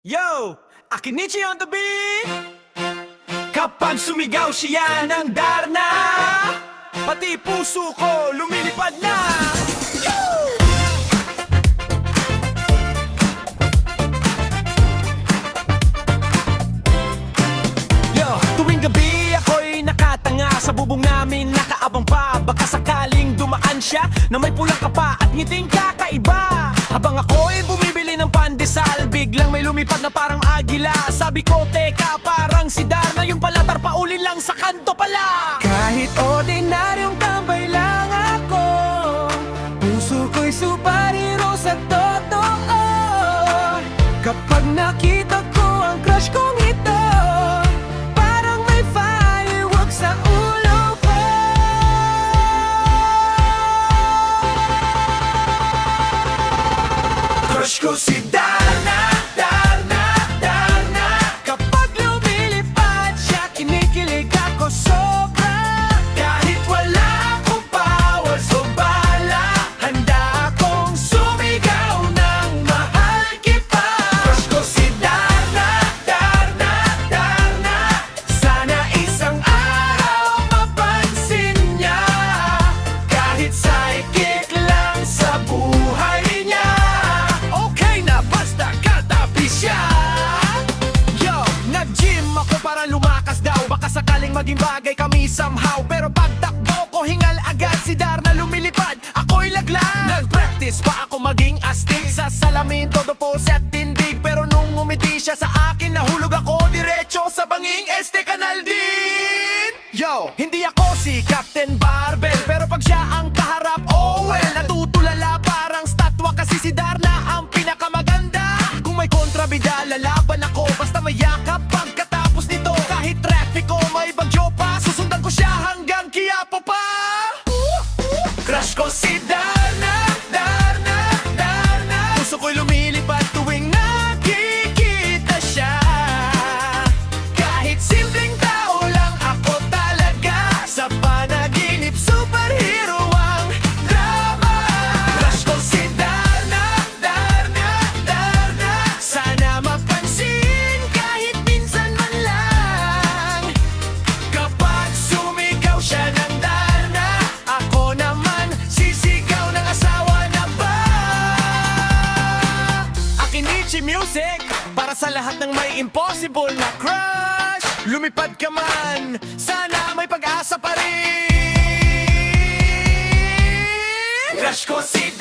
Yo! Akinichi on the beat! Kapag sumigaw siya ng Darna, pati puso ko lumilipad na. Yo! Yo! Tuwing gabi ako'y nakatanga sa bubong namin, nakaabang pa. Baka sakaling dumaan siya na may pulang kapa at ngiting kakaiba. Habang ako'y bumibili ng pandesal, biglang may lumipad na parang agila. Sabi ko, teka, parang si Darna, yung palatar paulin lang sa kanto pala. Kahit ordinaryong tambay lang ako, puso ko'y superhero sa totoo. Kapag nakita ko ang crush kong ito, parang may fireworks sa ulo ko. Crush ko si Darna, Darna, Darna. Kapag lumilipad siya, kinikilig ako sobra. Kahit wala akong powers o bala, handa akong sumigaw ng mahal kita. Crush ko si Darna, Darna, Darna. Sana isang araw mapansin niya, kahit sidekick lang sa buhay niya. Okay na basta katabi siya. Yo, nag-gym ako para lumakas daw. Baka sakaling maging bagay kami somehow. Pero pagtakbo ko hingal agad, si Darna lumilipad, ako'y laglag. Nag-practice pa ako maging astig, sa salamin todo po set tindig. Pero nung umiti siya sa akin, nahulog ako diretso sa banging este kanal din. Yo, hindi ako si Captain Barbell, pero pag siya ang kaharap, oh well, natutulala parang statwa. Kasi si Darna ang pinakamaganda. Kung may kontrabida, lalaban ako basta may yakap. Pagkatapos nito, kahit traffic o may bagyo pa, susundan ko siya hanggang Quiapo pa. Crush ko si Darna, Darna, Darna. Puso ko'y lumilipad tuwing nakikita siya. Kahit simpleng tao lang ako talaga, sa panaginip superhero ang drama. Crush ko si Darna, Darna, Darna. Sana mapansin kahit minsan man lang. Kapag sumigaw siya ng Darna, ako naman sisigaw ng asawa na ba. Akinichi Music, para sa lahat ng may impossible na crush. Lumipad ka man, sana may pag-asa pa rin. Crush ko si